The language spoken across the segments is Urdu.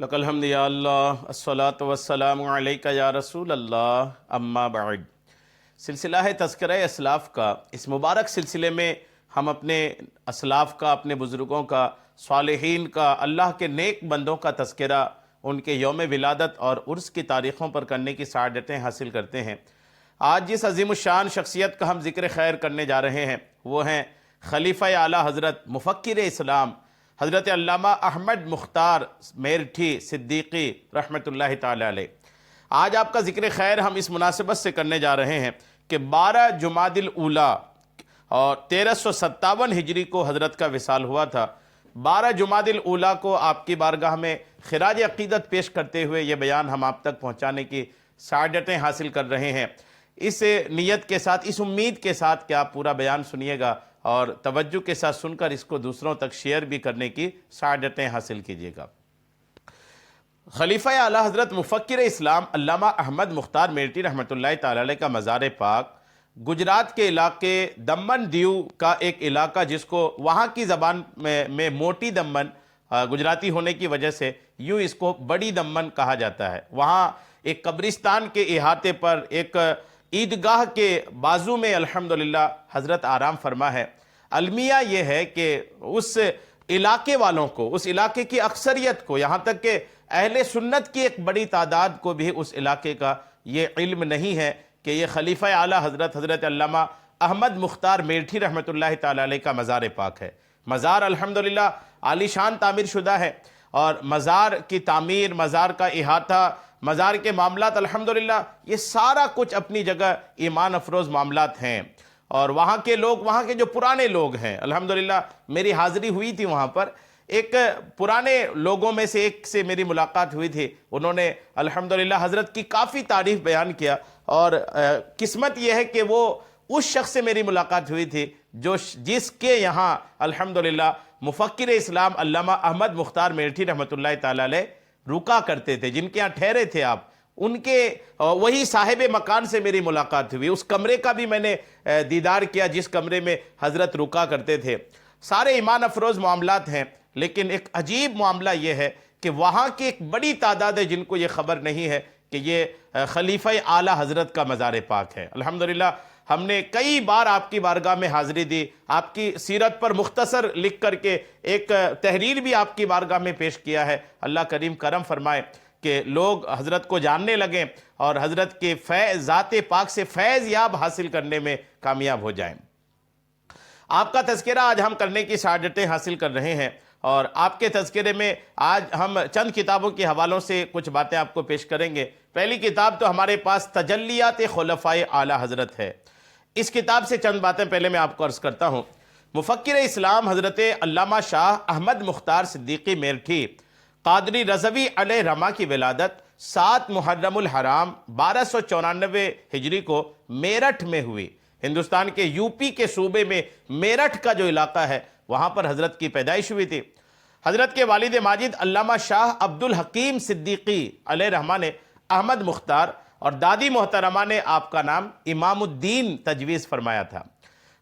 لک الحمد یا اللہ الصلاۃ والسلام علیک یا رسول اللہ اما بعد۔ سلسلہ ہے تذکرہ اسلاف کا۔ اس مبارک سلسلے میں ہم اپنے اسلاف کا، اپنے بزرگوں کا، صالحین کا، اللہ کے نیک بندوں کا تذکرہ، ان کے یوم ولادت اور عرس کی تاریخوں پر کرنے کی سعادتیں حاصل کرتے ہیں۔ آج جس عظیم الشان شخصیت کا ہم ذکر خیر کرنے جا رہے ہیں وہ ہیں خلیفہ اعلیٰ حضرت مفکر اسلام حضرت علامہ احمد مختار میرٹھی صدیقی رحمۃ اللہ تعالی علیہ۔ آج آپ کا ذکر خیر ہم اس مناسبت سے کرنے جا رہے ہیں کہ 12 جمادی الاولیٰ اور 1357 ہجری کو حضرت کا وصال ہوا تھا۔ 12 جمادی الاولیٰ کو آپ کی بارگاہ میں خراج عقیدت پیش کرتے ہوئے یہ بیان ہم آپ تک پہنچانے کی سعادتیں حاصل کر رہے ہیں۔ اس نیت کے ساتھ، اس امید کے ساتھ کہ آپ پورا بیان سنیے گا اور توجہ کے ساتھ سن کر اس کو دوسروں تک شیئر بھی کرنے کی سعادتیں حاصل کیجیے گا۔ خلیفہ اعلیٰ حضرت مفکر اسلام علامہ احمد مختار میرٹھی رحمۃ اللہ تعالی علیہ کا مزار پاک گجرات کے علاقے دمن دیو کا ایک علاقہ، جس کو وہاں کی زبان میں موٹی دمن، گجراتی ہونے کی وجہ سے یوں اس کو بڑی دمن کہا جاتا ہے۔ وہاں ایک قبرستان کے احاطے پر ایک عیدگاہ کے بازو میں الحمدللہ حضرت آرام فرما ہے۔ المیہ یہ ہے کہ اس علاقے والوں کو، اس علاقے کی اکثریت کو، یہاں تک کہ اہل سنت کی ایک بڑی تعداد کو بھی اس علاقے کا یہ علم نہیں ہے کہ یہ خلیفہ اعلیٰ حضرت علامہ احمد مختار میرٹھی رحمۃ اللہ تعالی علیہ کا مزار پاک ہے۔ مزار الحمدللہ عالی شان تعمیر شدہ ہے، اور مزار کی تعمیر، مزار کا احاطہ، مزار کے معاملات الحمدللہ یہ سارا کچھ اپنی جگہ ایمان افروز معاملات ہیں۔ اور وہاں کے لوگ، وہاں کے جو پرانے لوگ ہیں، الحمدللہ میری حاضری ہوئی تھی وہاں پر، ایک پرانے لوگوں میں سے ایک سے میری ملاقات ہوئی تھی۔ انہوں نے الحمدللہ حضرت کی کافی تعریف بیان کیا، اور قسمت یہ ہے کہ وہ اس شخص سے میری ملاقات ہوئی تھی جس کے یہاں الحمدللہ مفکر اسلام علامہ احمد مختار میرٹھی رحمۃ اللہ تعالی علیہ رکا کرتے تھے، جن کے یہاں ٹھہرے تھے آپ۔ ان کے وہی صاحب مکان سے میری ملاقات ہوئی، اس کمرے کا بھی میں نے دیدار کیا جس کمرے میں حضرت رکا کرتے تھے۔ سارے ایمان افروز معاملات ہیں، لیکن ایک عجیب معاملہ یہ ہے کہ وہاں کی ایک بڑی تعداد ہے جن کو یہ خبر نہیں ہے کہ یہ خلیفہ اعلیٰ حضرت کا مزار پاک ہے۔ الحمدللہ ہم نے کئی بار آپ کی بارگاہ میں حاضری دی، آپ کی سیرت پر مختصر لکھ کر کے ایک تحریر بھی آپ کی بارگاہ میں پیش کیا ہے۔ اللہ کریم کرم فرمائے کہ لوگ حضرت کو جاننے لگیں اور حضرت کے ذات پاک سے فیض یاب حاصل کرنے میں کامیاب ہو جائیں۔ آپ کا تذکرہ آج ہم کرنے کی سعادتیں حاصل کر رہے ہیں، اور آپ کے تذکرے میں آج ہم چند کتابوں کے حوالوں سے کچھ باتیں آپ کو پیش کریں گے۔ پہلی کتاب تو ہمارے پاس تجلیات خلفاء اعلیٰ حضرت ہے۔ اس کتاب سے چند باتیں پہلے میں آپ کو عرض کرتا ہوں۔ مفکر اسلام حضرت علامہ شاہ احمد مختار صدیقی میرٹھی قادری رضوی علیہ رحمہ کی ولادت 7 محرم الحرام 1294 ہجری کو میرٹھ میں ہوئی۔ ہندوستان کے یو پی کے صوبے میں میرٹھ کا جو علاقہ ہے وہاں پر حضرت کی پیدائش ہوئی تھی۔ حضرت کے والد ماجد علامہ شاہ عبد الحکیم صدیقی علیہ رحمہ نے احمد مختار، اور دادی محترمہ نے آپ کا نام امام الدین تجویز فرمایا تھا۔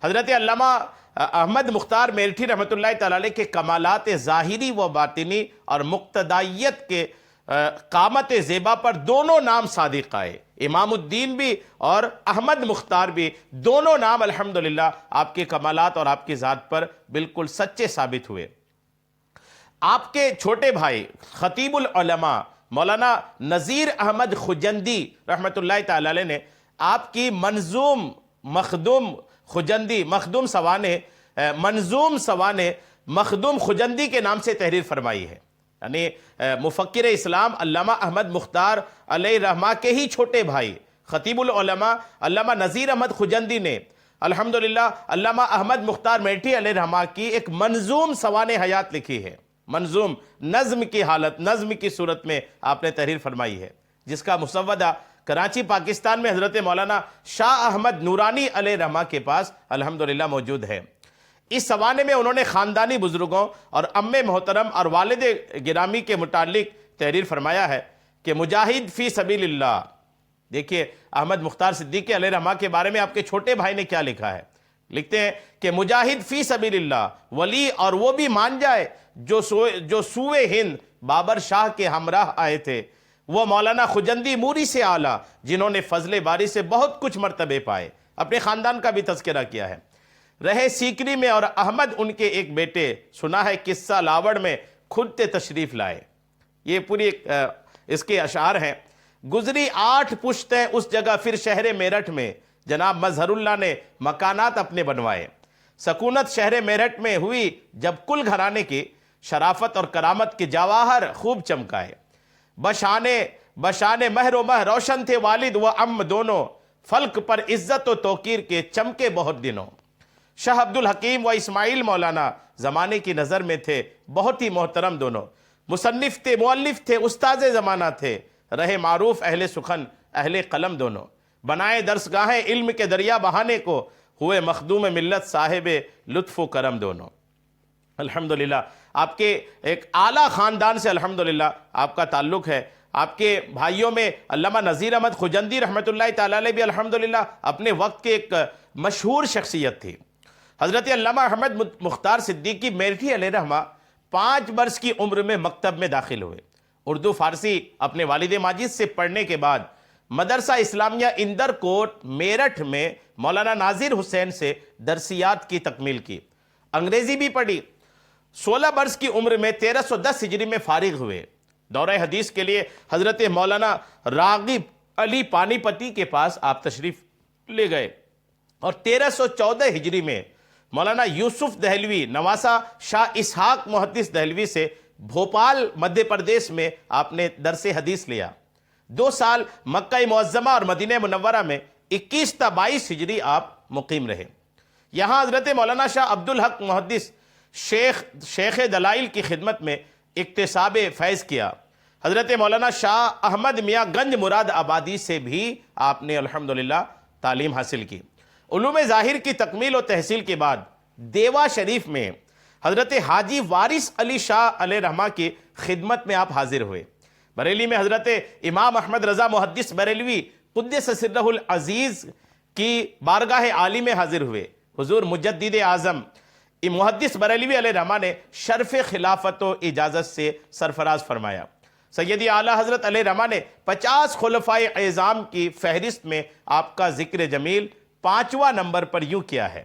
حضرت علامہ احمد مختار میرٹھی رحمۃ اللہ تعالی علیہ کے کمالات ظاہری و باطنی اور مقتدائیت کے قامت زیبا پر دونوں نام صادق آئے۔ امام الدین بھی اور احمد مختار بھی، دونوں نام الحمدللہ آپ کے کمالات اور آپ کی ذات پر بالکل سچے ثابت ہوئے۔ آپ کے چھوٹے بھائی خطیب العلماء مولانا نذیر احمد خجندی رحمۃ اللہ تعالی علیہ نے آپ کی منظوم مخدوم خجندی، مخدوم سوانے، منظوم سوانے مخدوم خجندی کے نام سے تحریر فرمائی ہے۔ یعنی مفکر اسلام علامہ احمد مختار علیہ رحمہ کے ہی چھوٹے بھائی خطیب العلماء علامہ نذیر احمد خجندی نے الحمدللہ علامہ احمد مختار میرٹھی علیہ رحمہ کی ایک منظوم سوانح حیات لکھی ہے۔ منظوم نظم کی حالت، نظم کی صورت میں آپ نے تحریر فرمائی ہے، جس کا مسودہ کراچی پاکستان میں حضرت مولانا شاہ احمد نورانی علیہ رحمہ کے پاس الحمدللہ موجود ہے۔ اس سوانے میں انہوں نے خاندانی بزرگوں اور ام محترم اور والد گرامی کے متعلق تحریر فرمایا ہے کہ مجاہد فی سبیل اللہ۔ دیکھیے احمد مختار صدیقی علیہ رحمہ کے بارے میں آپ کے چھوٹے بھائی نے کیا لکھا ہے۔ لکھتے ہیں کہ مجاہد فی سبیل اللہ، ولی اور وہ بھی مان جائے جو سوئے ہند بابر شاہ کے ہمراہ آئے تھے، وہ مولانا خجندی موری سے اعلیٰ جنہوں نے فضل باری سے بہت کچھ مرتبے پائے، اپنے خاندان کا بھی تذکرہ کیا ہے۔ رہے سیکری میں اور احمد ان کے ایک بیٹے، سنا ہے قصہ لاوڑ میں خود تشریف لائے۔ یہ پوری اس کے اشعار ہیں۔ گزری 8 پشتیں اس جگہ پھر شہر میرٹھ میں، جناب مظہر اللہ نے مکانات اپنے بنوائے۔ سکونت شہر میرٹھ میں ہوئی جب کل گھرانے کی شرافت اور کرامت کے جواہر خوب چمکائے۔ بشانے مہر و مہ روشن تھے والد و ام دونوں، فلک پر عزت و توقیر کے چمکے بہت دنوں۔ شاہ عبد الحکیم و اسماعیل مولانا زمانے کی نظر میں تھے بہت ہی محترم دونوں، مصنف تھے، مؤلف تھے، استاذ زمانہ تھے، رہے معروف اہل سخن اہل قلم دونوں، بنائے درسگاہیں علم کے دریا بہانے کو، ہوئے مخدوم ملت صاحب لطف و کرم دونوں۔ الحمدللہ آپ کے ایک اعلیٰ خاندان سے الحمدللہ آپ کا تعلق ہے۔ آپ کے بھائیوں میں علامہ نذیر احمد خجندی رحمۃ اللہ تعالی علیہ بھی الحمدللہ اپنے وقت کے ایک مشہور شخصیت تھی۔ حضرت علامہ احمد مختار صدیقی میرٹھی علیہ رحمہ 5 برس کی عمر میں مکتب میں داخل ہوئے۔ اردو فارسی اپنے والد ماجد سے پڑھنے کے بعد مدرسہ اسلامیہ اندر کوٹ میرٹھ میں مولانا ناظر حسین سے درسیات کی تکمیل کی، انگریزی بھی پڑھی۔ 16 برس کی عمر میں 1310 ہجری میں فارغ ہوئے۔ دورہ حدیث کے لیے حضرت مولانا راغب علی پانی پتی کے پاس آپ تشریف لے گئے، اور 1314 ہجری میں مولانا یوسف دہلوی نواسہ شاہ اسحاق محدث دہلوی سے بھوپال مدھیہ پردیش میں آپ نے درس حدیث لیا۔ 2 سال مکہ معظمہ اور مدینہ منورہ میں 21 تا 22 ہجری آپ مقیم رہے۔ یہاں حضرت مولانا شاہ عبدالحق محدث شیخ دلائل کی خدمت میں اکتساب فیض کیا۔ حضرت مولانا شاہ احمد میاں گنج مراد آبادی سے بھی آپ نے الحمدللہ تعلیم حاصل کی۔ علوم ظاہر کی تکمیل و تحصیل کے بعد دیوا شریف میں حضرت حاجی وارث علی شاہ علیہ رحمہ کی خدمت میں آپ حاضر ہوئے۔ بریلی میں حضرت امام احمد رضا محدث بریلوی قدس سرہ العزیز کی بارگاہ عالی میں حاضر ہوئے۔ حضور مجدد اعظم محدث بریلوی علیہ رحمہ نے شرف خلافت و اجازت سے سرفراز فرمایا۔ سیدی اعلیٰ حضرت علیہ رحمہ نے 50 خلفائے اعظام کی فہرست میں آپ کا ذکر جمیل 5واں نمبر پر یوں کیا ہے۔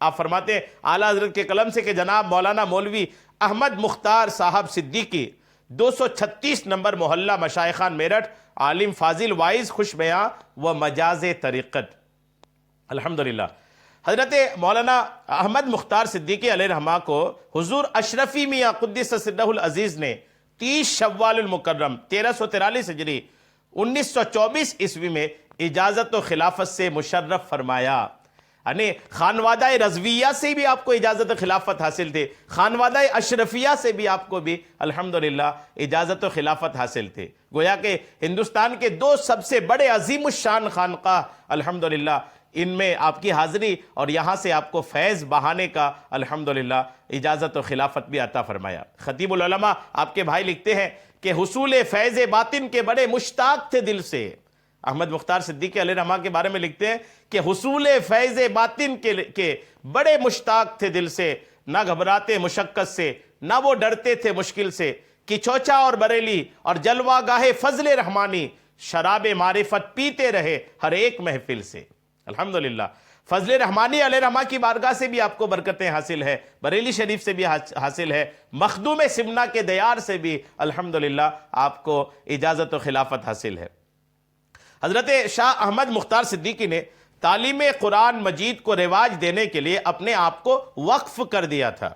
آپ فرماتے ہیں اعلیٰ حضرت کے قلم سے کہ جناب مولانا مولوی احمد مختار صاحب صدیقی 236 نمبر محلہ مشائخان میرٹھ، عالم فاضل وائز خوش بیاں و مجاز طریقت۔ الحمدللہ حضرت مولانا احمد مختار صدیقی علیہ رحمہ کو حضور اشرفی میاں قدس سرہ العزیز نے 30 شوال المکرم 1343 ہجری 1924 عیسوی میں اجازت و خلافت سے مشرف فرمایا۔ یعنی خانوادہ رضویہ سے بھی آپ کو اجازت و خلافت حاصل تھے، خانوادہ اشرفیہ سے بھی آپ کو بھی الحمدللہ اجازت و خلافت حاصل تھے۔ گویا کہ ہندوستان کے 2 سب سے بڑے عظیم الشان خانقاہ الحمدللہ ان میں آپ کی حاضری اور یہاں سے آپ کو فیض بہانے کا الحمدللہ اجازت و خلافت بھی عطا فرمایا۔ خطیب العلماء آپ کے بھائی لکھتے ہیں کہ حصول فیض باطن کے بڑے مشتاق تھے دل سے۔ احمد مختار صدیقی علیہ رحمہ کے بارے میں لکھتے ہیں کہ حصول فیض باطن کے بڑے مشتاق تھے دل سے، نہ گھبراتے مشقت سے، نہ وہ ڈرتے تھے مشکل سے، کہ چوچا اور بریلی اور جلوہ گاہ فضل رحمانی، شراب معرفت پیتے رہے ہر ایک محفل سے۔ الحمدللہ فضل رحمانی علیہ رحمہ کی بارگاہ سے بھی آپ کو برکتیں حاصل ہے، بریلی شریف سے بھی حاصل ہے، مخدوم سمنا کے دیار سے بھی الحمدللہ آپ کو اجازت و خلافت حاصل ہے۔ حضرت شاہ احمد مختار صدیقی نے تعلیم قرآن مجید کو رواج دینے کے لیے اپنے آپ کو وقف کر دیا تھا۔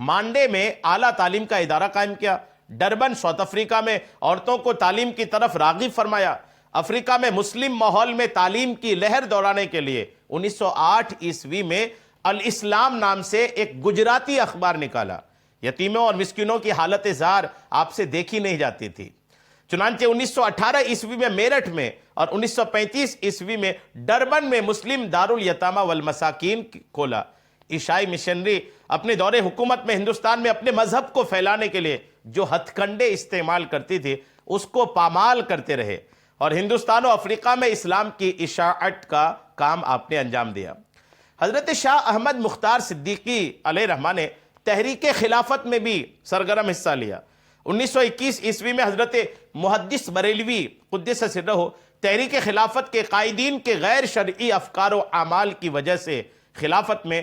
مانڈے میں اعلیٰ تعلیم کا ادارہ قائم کیا، ڈربن ساؤتھ افریقہ میں عورتوں کو تعلیم کی طرف راغب فرمایا، افریقہ میں مسلم ماحول میں تعلیم کی لہر دوڑانے کے لیے 1908 عیسوی میں الاسلام نام سے ایک گجراتی اخبار نکالا۔ یتیموں اور مسکینوں کی حالت زار آپ سے دیکھی نہیں جاتی تھی۔ چنانچہ 1918 عیسوی میں میرٹھ میں اور 1935 عیسوی میں ڈربن میں مسلم دارالیتامہ والمساکین کھولا۔ عیسائی مشنری اپنے دور حکومت میں ہندوستان میں اپنے مذہب کو پھیلانے کے لیے جو ہتھ کنڈے استعمال کرتی تھی اس کو پامال کرتے رہے، اور ہندوستان و افریقہ میں اسلام کی اشاعت کا کام آپ نے انجام دیا۔ حضرت شاہ احمد مختار صدیقی علیہ رحمہ نے تحریک خلافت میں بھی سرگرم حصہ لیا، 1921 عیسوی میں حضرت محدث بریلوی قدس سرہ تحریک خلافت کے قائدین کے غیر شرعی افکار و اعمال کی وجہ سے خلافت میں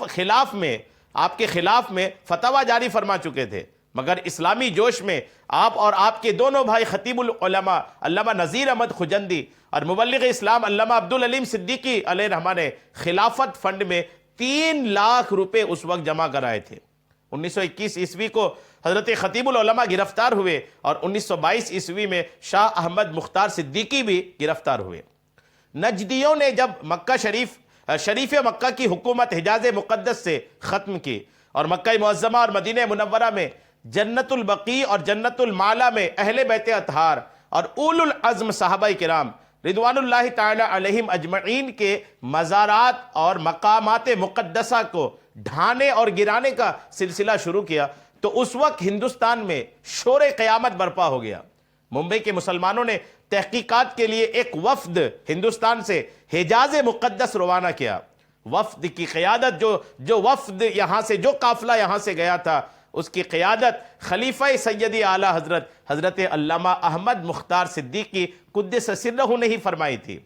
خلاف میں آپ کے خلاف میں فتویٰ جاری فرما چکے تھے، مگر اسلامی جوش میں آپ اور آپ کے دونوں بھائی خطیب العلماء علامہ نذیر احمد خجندی اور مبلغ اسلام علامہ عبدالعلیم صدیقی علیہ الرحمہ نے خلافت فنڈ میں 3 لاکھ روپے اس وقت جمع کرائے تھے۔ 1921 عیسوی کو حضرت خطیب العلماء گرفتار ہوئے اور 1922 عیسوی میں شاہ احمد مختار صدیقی بھی گرفتار ہوئے۔ نجدیوں نے جب شریف مکہ کی حکومت حجاز مقدس سے ختم کی اور مکہ معظمہ اور مدینہ منورہ میں جنت البقیع اور جنت المعلا میں اہل بیت اطہار اور اولو العزم صحابہ کرام رضوان اللہ تعالی علیہم اجمعین کے مزارات اور مقامات مقدسہ کو ڈھانے اور گرانے کا سلسلہ شروع کیا تو اس وقت ہندوستان میں شور قیامت برپا ہو گیا۔ ممبئی کے مسلمانوں نے تحقیقات کے لیے ایک وفد ہندوستان سے حجاز مقدس روانہ کیا۔ وفد کی قیادت جو وفد یہاں سے جو قافلہ یہاں سے گیا تھا اس کی قیادت خلیفہ سیدی اعلیٰ حضرت علامہ احمد مختار صدیقی قدس سرہ نے ہی فرمائی تھی،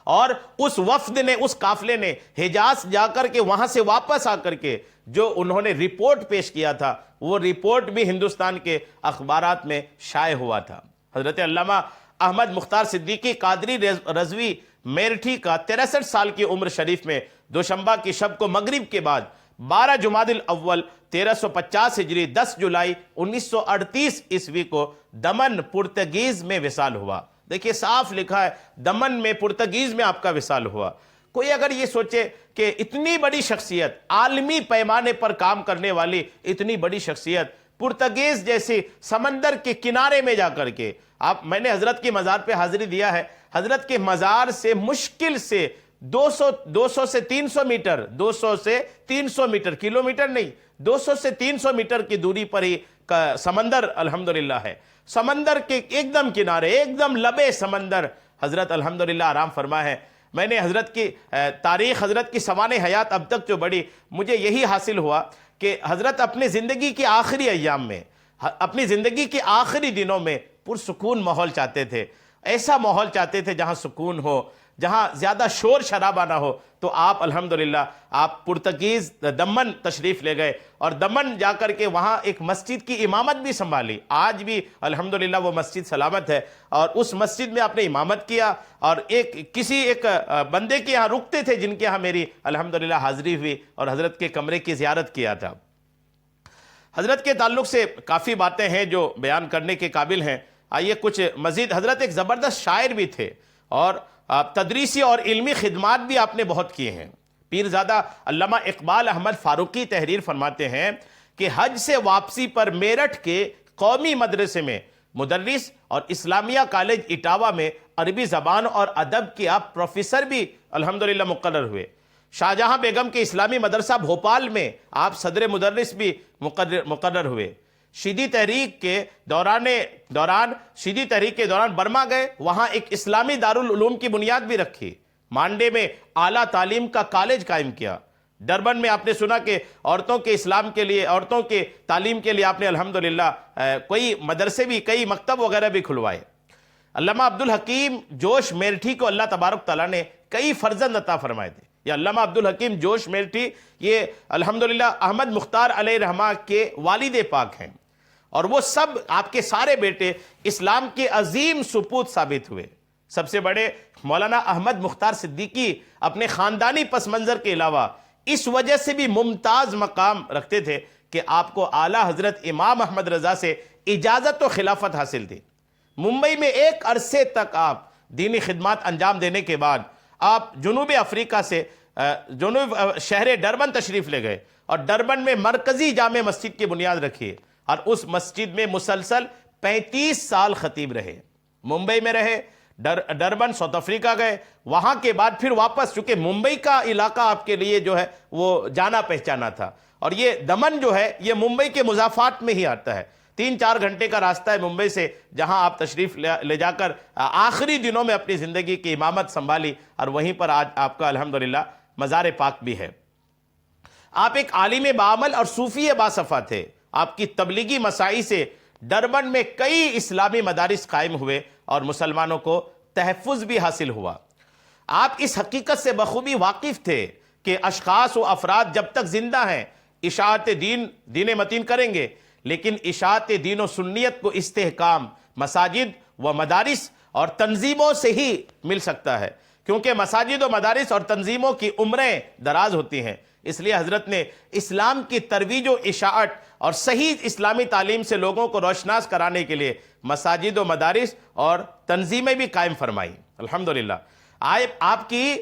اور اس وفد نے اس قافلے نے حجاز جا کر کے وہاں سے واپس آ کر کے جو انہوں نے رپورٹ پیش کیا تھا وہ رپورٹ بھی ہندوستان کے اخبارات میں شائع ہوا تھا۔ حضرت علامہ احمد مختار صدیقی قادری رضوی میرٹھی کا 63 سال کی عمر شریف میں دوشنبہ کی شب کو مغرب کے بعد 12 جمادی الاول 1350 ہجری 10 جولائی 1938 عیسوی کو دمن پرتگیز میں وصال ہوا۔ دیکھیے صاف لکھا ہے دمن میں پرتگیز میں آپ کا وصال ہوا۔ کوئی اگر یہ سوچے کہ اتنی بڑی شخصیت، عالمی پیمانے پر کام کرنے والی اتنی بڑی شخصیت پرتگیز جیسی سمندر کے کنارے میں جا کر کے میں نے حضرت کی مزار پہ حاضری دیا ہے، حضرت کے مزار سے مشکل سے 200 سے 300 میٹر 200 سے 300 میٹر کلومیٹر نہیں 200 سے 300 میٹر کی دوری پر ہی سمندر الحمدللہ ہے۔ سمندر کے ایک دم کنارے، ایک دم لبے سمندر حضرت الحمدللہ آرام فرما ہے۔ میں نے حضرت کی تاریخ، حضرت کی سوانح حیات اب تک جو بڑھی، مجھے یہی حاصل ہوا کہ حضرت اپنے زندگی کی آخری ایام میں، اپنی زندگی کے آخری دنوں میں پرسکون ماحول چاہتے تھے، ایسا ماحول چاہتے تھے جہاں سکون ہو، جہاں زیادہ شور شرابہ نہ ہو۔ تو آپ الحمدللہ آپ پرتگیز دمن تشریف لے گئے اور دمن جا کر کے وہاں ایک مسجد کی امامت بھی سنبھالی۔ آج بھی الحمدللہ وہ مسجد سلامت ہے، اور اس مسجد میں آپ نے امامت کیا، اور کسی ایک بندے کے یہاں رکتے تھے جن کے یہاں میری الحمدللہ حاضری ہوئی اور حضرت کے کمرے کی زیارت کیا تھا۔ حضرت کے تعلق سے کافی باتیں ہیں جو بیان کرنے کے قابل ہیں، آئیے کچھ مزید۔ حضرت ایک زبردست شاعر بھی تھے اور تدریسی اور علمی خدمات بھی آپ نے بہت کیے ہیں۔ پیرزادہ علامہ اقبال احمد فاروقی تحریر فرماتے ہیں کہ حج سے واپسی پر میرٹھ کے قومی مدرسے میں مدرس اور اسلامیہ کالج اٹاوہ میں عربی زبان اور ادب کے آپ پروفیسر بھی الحمدللہ مقرر ہوئے۔ شاہجہاں بیگم کے اسلامی مدرسہ بھوپال میں آپ صدر مدرس بھی مقرر ہوئے۔ شیدی تحریک کے دوران برما گئے، وہاں ایک اسلامی دارالعلوم کی بنیاد بھی رکھی۔ مانڈے میں اعلیٰ تعلیم کا کالج قائم کیا۔ ڈربن میں آپ نے سنا کہ عورتوں کے اسلام کے لیے، عورتوں کے تعلیم کے لیے آپ نے الحمدللہ کوئی مدرسے بھی، کئی مکتب وغیرہ بھی کھلوائے۔ علامہ عبدالحکیم جوش میرٹھی کو اللہ تبارک تعالیٰ نے کئی فرزند عطا فرمائے تھے۔ یہ علامہ عبدالحکیم جوش میرٹھی یہ الحمدللہ احمد مختار علیہ رحمہ کے والد پاک ہیں، اور وہ سب آپ کے سارے بیٹے اسلام کے عظیم سپوت ثابت ہوئے۔ سب سے بڑے مولانا احمد مختار صدیقی اپنے خاندانی پس منظر کے علاوہ اس وجہ سے بھی ممتاز مقام رکھتے تھے کہ آپ کو اعلیٰ حضرت امام احمد رضا سے اجازت و خلافت حاصل تھی۔ ممبئی میں ایک عرصے تک آپ دینی خدمات انجام دینے کے بعد آپ جنوب افریقہ سے شہر ڈربن تشریف لے گئے اور ڈربن میں مرکزی جامع مسجد کی بنیاد رکھی، اور اس مسجد میں مسلسل 35 سال خطیب رہے۔ ممبئی میں رہے، ڈربن ساؤتھ افریقہ گئے، وہاں کے بعد پھر واپس، چونکہ ممبئی کا علاقہ آپ کے لیے جو ہے وہ جانا پہچانا تھا، اور یہ دمن جو ہے یہ ممبئی کے مضافات میں ہی آتا ہے۔ 3-4 گھنٹے کا راستہ ہے ممبئی سے، جہاں آپ تشریف لے جا کر آخری دنوں میں اپنی زندگی کی امامت سنبھالی، اور وہیں پر آج آپ کا الحمدللہ مزار پاک بھی ہے۔ آپ ایک عالم بعمل اور صوفی باصفا تھے۔ آپ کی تبلیغی مساعی سے ڈربن میں کئی اسلامی مدارس قائم ہوئے اور مسلمانوں کو تحفظ بھی حاصل ہوا۔ آپ اس حقیقت سے بخوبی واقف تھے کہ اشخاص و افراد جب تک زندہ ہیں اشاعت دین متین کریں گے، لیکن اشاعت دین و سنیت کو استحکام مساجد و مدارس اور تنظیموں سے ہی مل سکتا ہے، کیونکہ مساجد و مدارس اور تنظیموں کی عمریں دراز ہوتی ہیں۔ اس لیے حضرت نے اسلام کی ترویج و اشاعت اور صحیح اسلامی تعلیم سے لوگوں کو روشناس کرانے کے لیے مساجد و مدارس اور تنظیمیں بھی قائم فرمائیں۔ الحمدللہ آپ کی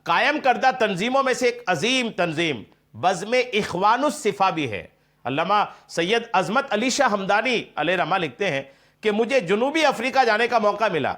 قائم کردہ تنظیموں میں سے ایک عظیم تنظیم بزم اخوان الصفا بھی ہے۔ علامہ سید عظمت علی شاہ ہمدانی علیہ رحمہ لکھتے ہیں کہ مجھے جنوبی افریقہ جانے کا موقع ملا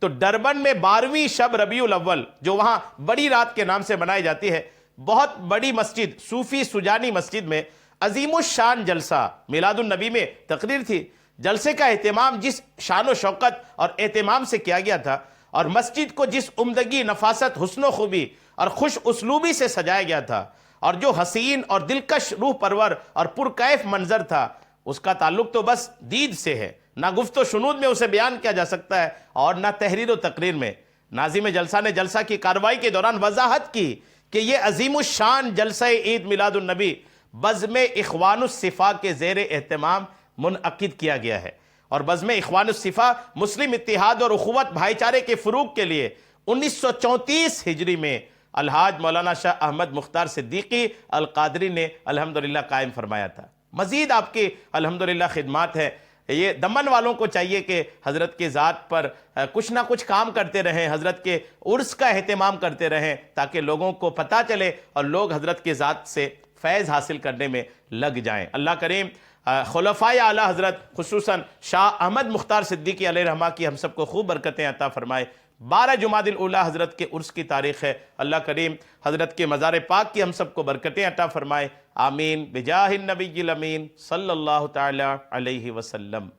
تو ڈربن میں 12ویں شب ربیع الاول، جو وہاں بڑی رات کے نام سے منائی جاتی ہے، بہت بڑی مسجد صوفی سجانی مسجد میں عظیم الشان جلسہ میلاد النبی میں تقریر تھی۔ جلسے کا اہتمام جس شان و شوکت اور اہتمام سے کیا گیا تھا اور مسجد کو جس عمدگی، نفاست، حسن و خوبی اور خوش اسلوبی سے سجایا گیا تھا، اور جو حسین اور دلکش روح پرور اور پرکیف منظر تھا، اس کا تعلق تو بس دید سے ہے، نہ گفت و شنود میں اسے بیان کیا جا سکتا ہے اور نہ تحریر و تقریر میں۔ ناظم جلسہ نے جلسہ کی کارروائی کے دوران وضاحت کی کہ یہ عظیم الشان جلسہ عید میلاد النبی بزم اخوان الصفا کے زیر اہتمام منعقد کیا گیا ہے، اور بزم اخوان الصفا مسلم اتحاد اور اخوت بھائی چارے کے فروغ کے لیے 1934 ہجری میں الحاج مولانا شاہ احمد مختار صدیقی القادری نے الحمدللہ قائم فرمایا تھا۔ مزید آپ کی الحمدللہ خدمات ہے۔ یہ دمن والوں کو چاہیے کہ حضرت کے ذات پر کچھ نہ کچھ کام کرتے رہیں، حضرت کے عرس کا اہتمام کرتے رہیں، تاکہ لوگوں کو پتہ چلے اور لوگ حضرت کے ذات سے فیض حاصل کرنے میں لگ جائیں۔ اللہ کریم خلفائے اعلیٰ حضرت خصوصاً شاہ احمد مختار صدیقی علیہ رحمہ کی ہم سب کو خوب برکتیں عطا فرمائے۔ 12 جمادی الاولیٰ حضرت کے عرس کی تاریخ ہے۔ اللہ کریم حضرت کے مزار پاک کی ہم سب کو برکتیں عطا فرمائے۔ آمین بجاہ النبی الامین صلی اللہ تعالی علیہ وسلم۔